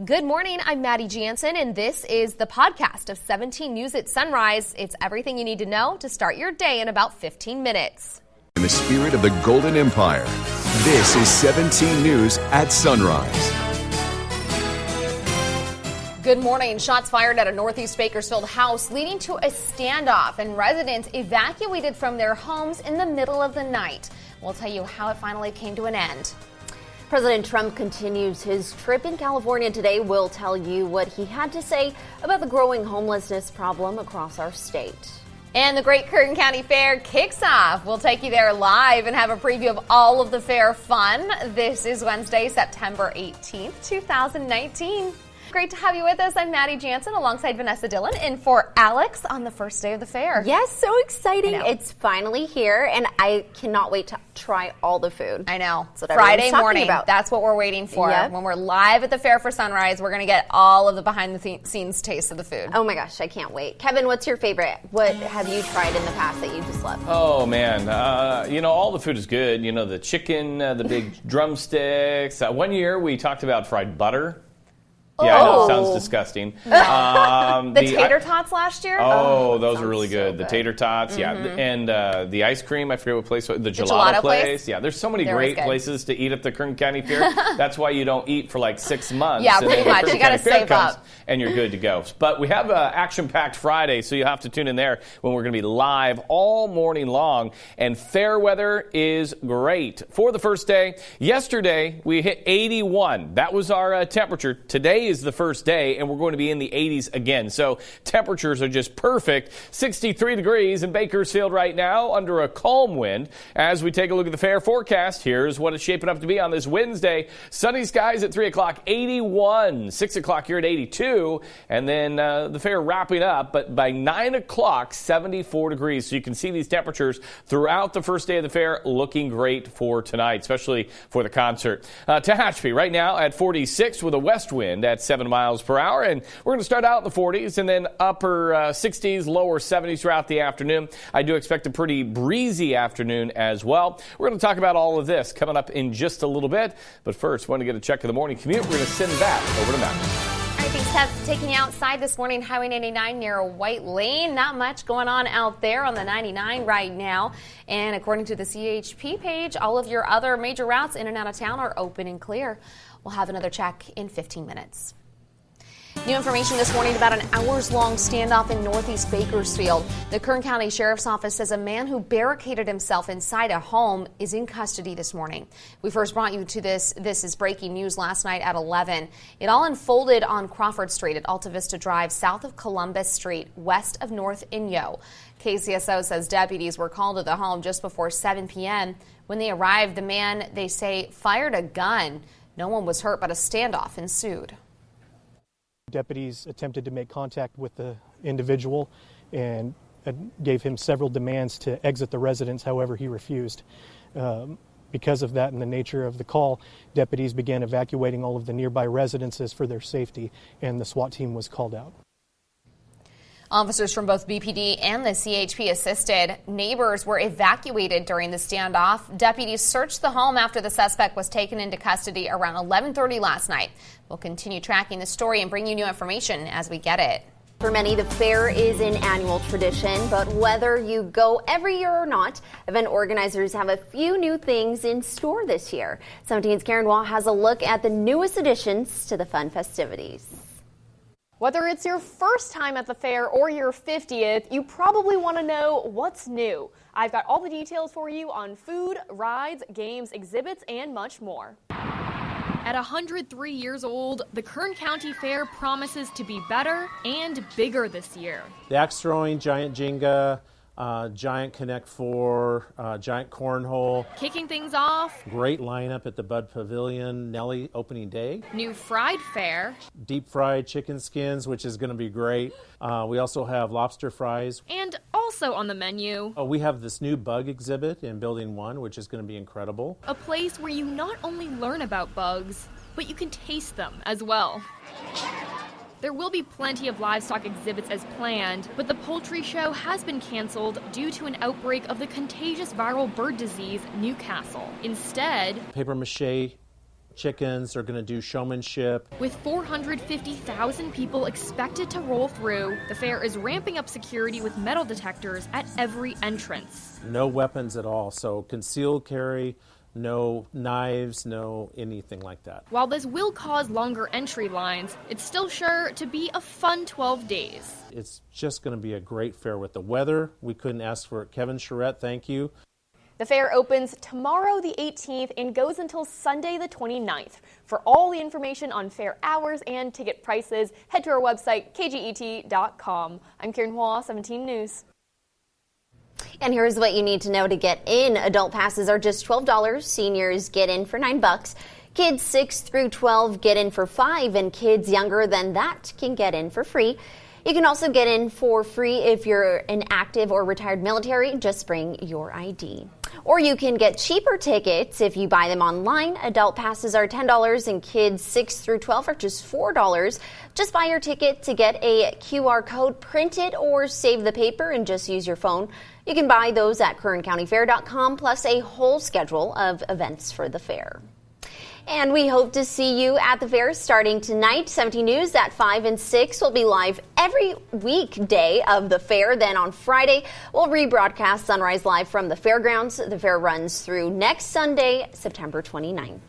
Good morning, I'm Maddie Jansen, and this is the podcast of 17 News at Sunrise. It's everything you need to know to start your day in about 15 minutes. In the spirit of the Golden Empire, this is 17 News at Sunrise. Good morning. Shots fired at a Northeast Bakersfield house leading to a standoff, and residents evacuated from their homes in the middle of the night. We'll tell you how it finally came to an end. President Trump continues his trip in California today. We'll tell you what he had to say about the growing homelessness problem across our state. And the Great Kern County Fair kicks off. We'll take you there live and have a preview of all of the fair fun. This is Wednesday, September 18th, 2019. Great to have you with us. I'm Maddie Jansen alongside Vanessa Dillon in for Alex on the first day of the fair. Yes, so exciting. It's finally here, and I cannot wait to try all the food. I know. Friday morning. About. That's what we're waiting for. Yep. When we're live at the fair for Sunrise, we're going to get all of the behind-the-scenes taste of the food. Oh, my gosh. I can't wait. Kevin, what's your favorite? What have you tried in the past that you just love? Oh, man. All the food is good. You know, the chicken, the big drumsticks. One year we talked about fried butter. Yeah, I know, it sounds disgusting. The tater tots last year? Oh, those are really good. The tater tots, yeah. And the ice cream, I forget what place, the gelato place. Yeah, there's so many great places to eat at the Kern County Fair. That's why you don't eat for like 6 months. Yeah, pretty much. You got to save up. And you're good to go. But we have an action-packed Friday, so you have to tune in there when we're going to be live all morning long. And fair weather is great. For the first day, yesterday we hit 81. That was our temperature. Today is the first day, and we're going to be in the 80s again. So temperatures are just perfect. 63 degrees in Bakersfield right now under a calm wind. As we take a look at the fair forecast, here's what it's shaping up to be on this Wednesday. Sunny skies at 3 o'clock, 81. 6 o'clock here at 82. And then the fair wrapping up, but by 9 o'clock, 74 degrees. So you can see these temperatures throughout the first day of the fair looking great for tonight, especially for the concert. Tehachapi right now at 46 with a west wind at 7 miles per hour, and we're going to start out in the 40s and then upper 60s, lower 70s throughout the afternoon. I do expect a pretty breezy afternoon as well. We're going to talk about all of this coming up in just a little bit, but first, want to get a check of the morning commute. We're going to send that over to Matt. All right, thanks, Kev. Taking you outside this morning, Highway 99 near a White Lane. Not much going on out there on the 99 right now. And according to the CHP page, all of your other major routes in and out of town are open and clear. We'll have another check in 15 minutes. New information this morning about an hours-long standoff in Northeast Bakersfield. The Kern County Sheriff's Office says a man who barricaded himself inside a home is in custody this morning. We first brought you to this. This is breaking news last night at 11. It all unfolded on Crawford Street at Alta Vista Drive, south of Columbus Street, west of North Inyo. KCSO says deputies were called to the home just before 7 p.m. When they arrived, the man, they say, fired a gun. No one was hurt, but a standoff ensued. Deputies attempted to make contact with the individual and gave him several demands to exit the residence. However, he refused. Because of that and the nature of the call, deputies began evacuating all of the nearby residences for their safety, and the SWAT team was called out. Officers from both BPD and the CHP assisted. Neighbors were evacuated during the standoff. Deputies searched the home after the suspect was taken into custody around 11:30 last night. We'll continue tracking the story and bring you new information as we get it. For many, the fair is an annual tradition, but whether you go every year or not, event organizers have a few new things in store this year. 17's Karen Waugh has a look at the newest additions to the fun festivities. Whether it's your first time at the fair or your 50th, you probably want to know what's new. I've got all the details for you on food, rides, games, exhibits, and much more. At 103 years old, the Kern County Fair promises to be better and bigger this year. The axe throwing, giant Jenga, giant Connect 4, giant cornhole. Kicking things off, Great lineup at the Bud Pavilion, Nelly opening day. new fried fare, Deep fried chicken skins, which is going to be great. We also have lobster fries. and also on the menu, We have this new bug exhibit in Building 1, which is going to be incredible. a place where you not only learn about bugs, but you can taste them as well. There will be plenty of livestock exhibits as planned, but the poultry show has been canceled due to an outbreak of the contagious viral bird disease, Newcastle. Instead, Paper mache chickens. They're going to do showmanship. With 450,000 people expected to roll through, the fair is ramping up security with metal detectors at every entrance. No weapons at all, so concealed carry, no knives, no anything like that. While this will cause longer entry lines, it's still sure to be a fun 12 days. It's just going to be a great fair with the weather. We couldn't ask for it. Kevin Charette, thank you. The fair opens tomorrow the 18th and goes until Sunday the 29th. For all the information on fair hours and ticket prices, head to our website, kget.com. I'm Karen Hua, 17 News. And here's what you need to know to get in. Adult passes are just $12. Seniors get in for $9. Kids 6 through 12 get in for $5, and kids younger than that can get in for free. You can also get in for free if you're an active or retired military. Just bring your ID. Or you can get cheaper tickets if you buy them online. Adult passes are $10 and kids 6 through 12 are just $4. Just buy your ticket to get a QR code printed or save the paper and just use your phone. You can buy those at kerncountyfair.com, plus a whole schedule of events for the fair. And we hope to see you at the fair starting tonight. 17 News at 5 and 6 will be live every weekday of the fair. Then on Friday, we'll rebroadcast Sunrise Live from the fairgrounds. The fair runs through next Sunday, September 29th.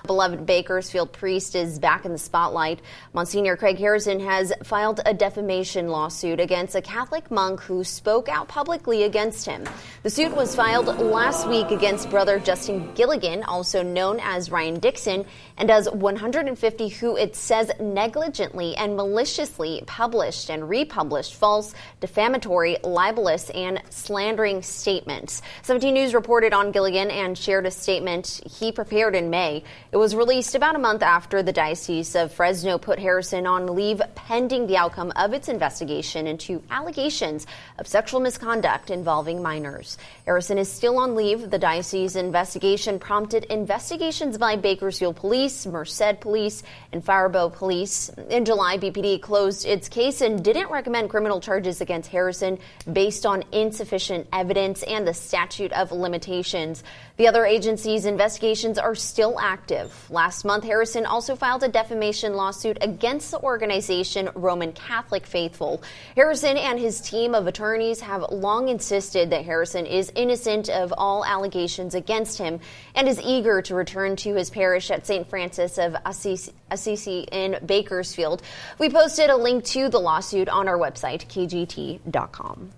Beloved Bakersfield priest is back in the spotlight. Monsignor Craig Harrison has filed a defamation lawsuit against a Catholic monk who spoke out publicly against him. The suit was filed last week against Brother Justin Gilligan, also known as Ryan Dixon, and does 150 who it says negligently and maliciously published and republished false, defamatory, libelous, and slandering statements. 17 News reported on Gilligan and shared a statement he prepared in May. It was released about a month after the Diocese of Fresno put Harrison on leave pending the outcome of its investigation into allegations of sexual misconduct involving minors. Harrison is still on leave. The diocese investigation prompted investigations by Bakersfield Police, Merced Police, and Faribault Police. In July, BPD closed its case and didn't recommend criminal charges against Harrison based on insufficient evidence and the statute of limitations. The other agencies' investigations are still active. Last month, Harrison also filed a defamation lawsuit against the organization Roman Catholic Faithful. Harrison and his team of attorneys have long insisted that Harrison is innocent of all allegations against him and is eager to return to his parish at St. Francis of Assisi in Bakersfield. We posted a link to the lawsuit on our website, kgt.com.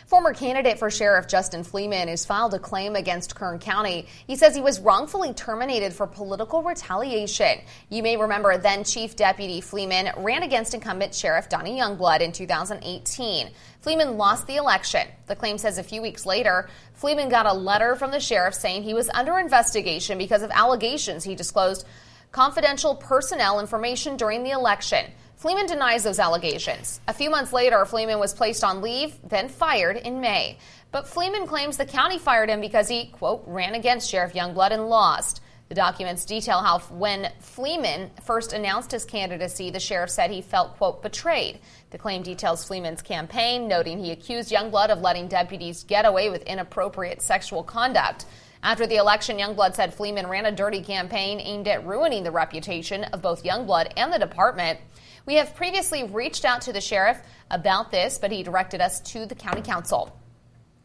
Former candidate for Sheriff Justin Fleeman has filed a claim against Kern County. He says he was wrongfully terminated for political retaliation. You may remember then Chief Deputy Fleeman ran against incumbent Sheriff Donnie Youngblood in 2018. Fleeman lost the election. The claim says a few weeks later, Fleeman got a letter from the sheriff saying he was under investigation because of allegations he disclosed confidential personnel information during the election. Fleeman denies those allegations. A few months later, Fleeman was placed on leave, then fired in May. But Fleeman claims the county fired him because he, quote, ran against Sheriff Youngblood and lost. The documents detail how when Fleeman first announced his candidacy, the sheriff said he felt, quote, betrayed. The claim details Fleeman's campaign, noting he accused Youngblood of letting deputies get away with inappropriate sexual conduct. After the election, Youngblood said Fleeman ran a dirty campaign aimed at ruining the reputation of both Youngblood and the department. We have previously reached out to the sheriff about this, but he directed us to the county council.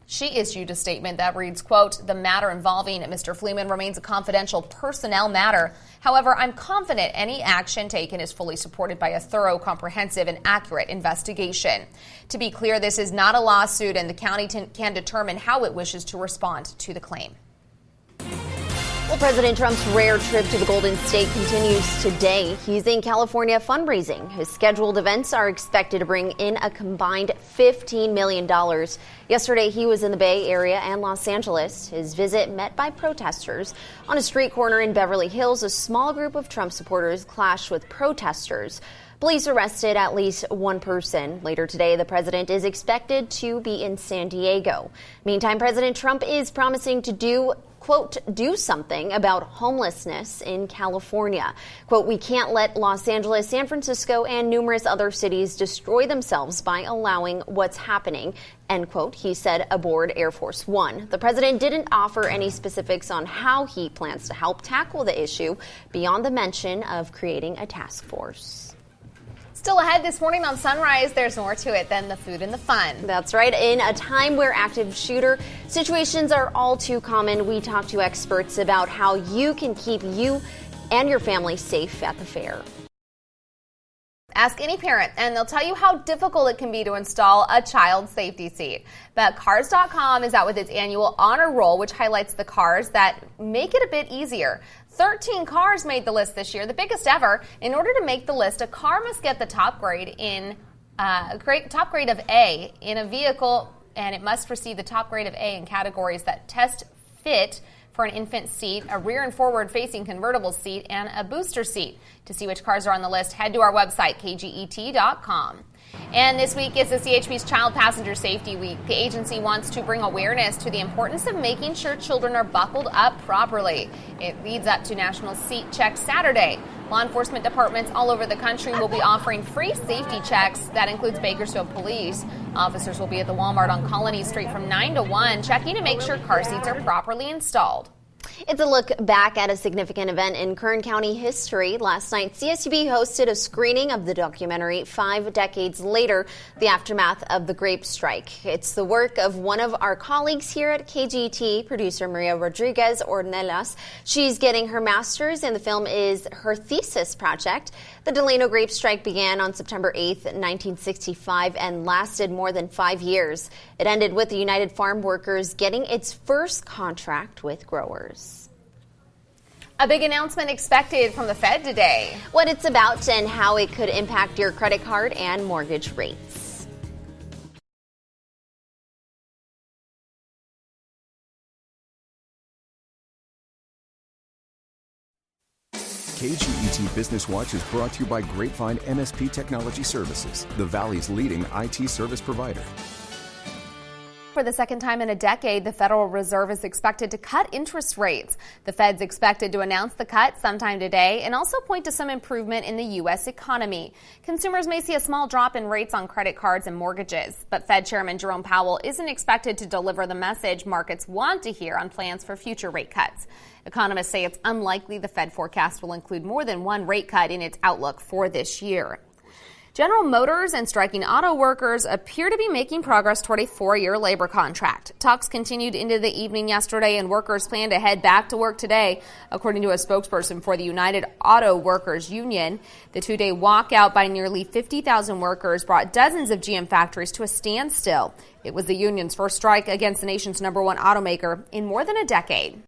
She issued a statement that reads, quote, the matter involving Mr. Fleeman remains a confidential personnel matter. However, I'm confident any action taken is fully supported by a thorough, comprehensive, and accurate investigation. To be clear, this is not a lawsuit, and the county can determine how it wishes to respond to the claim. Well, President Trump's rare trip to the Golden State continues today. He's in California fundraising. His scheduled events are expected to bring in a combined $15 million. Yesterday, he was in the Bay Area and Los Angeles. His visit met by protesters. On a street corner in Beverly Hills, a small group of Trump supporters clashed with protesters. Police arrested at least one person. Later today, the president is expected to be in San Diego. Meantime, President Trump is promising to do something about homelessness in California. Quote, we can't let Los Angeles, San Francisco, and numerous other cities destroy themselves by allowing what's happening. end quote, he said aboard Air Force One. The president didn't offer any specifics on how he plans to help tackle the issue beyond the mention of creating a task force. Still ahead this morning on Sunrise, there's more to it than the food and the fun. That's right. In a time where active shooter situations are all too common, we talk to experts about how you can keep you and your family safe at the fair. Ask any parent, and they'll tell you how difficult it can be to install a child safety seat. But Cars.com is out with its annual honor roll, which highlights the cars that make it a bit easier. 13 cars made the list this year, the biggest ever. In order to make the list, a car must get the top grade of A in a vehicle, and it must receive the top grade of A in categories that test fit for an infant seat, a rear and forward facing convertible seat, and a booster seat. To see which cars are on the list, head to our website, kget.com. And this week is the CHP's Child Passenger Safety Week. The agency wants to bring awareness to the importance of making sure children are buckled up properly. It leads up to National Seat Check Saturday. Law enforcement departments all over the country will be offering free safety checks. That includes Bakersfield Police. Officers will be at the Walmart on Colony Street from 9 to 1, checking to make sure car seats are properly installed. It's a look back at a significant event in Kern County history. Last night, CSUB hosted a screening of the documentary 5 Decades Later, the Aftermath of the Grape Strike. It's the work of one of our colleagues here at KGT, producer Maria Rodriguez Ornelas. She's getting her master's, and the film is her thesis project. The Delano Grape Strike began on September 8th, 1965, and lasted more than 5 years. It ended with the United Farm Workers getting its first contract with growers. A big announcement expected from the Fed today. What it's about and how it could impact your credit card and mortgage rates. KGET Business Watch is brought to you by Grapevine MSP Technology Services, the Valley's leading IT service provider. For the second time in a decade, the Federal Reserve is expected to cut interest rates. The Fed's expected to announce the cut sometime today and also point to some improvement in the U.S. economy. Consumers may see a small drop in rates on credit cards and mortgages, but Fed Chairman Jerome Powell isn't expected to deliver the message markets want to hear on plans for future rate cuts. Economists say it's unlikely the Fed forecast will include more than one rate cut in its outlook for this year. General Motors and striking auto workers appear to be making progress toward a 4-year labor contract. Talks continued into the evening yesterday, and workers plan to head back to work today, according to a spokesperson for the United Auto Workers Union. The 2-day walkout by nearly 50,000 workers brought dozens of GM factories to a standstill. It was the union's first strike against the nation's #1 automaker in more than a decade.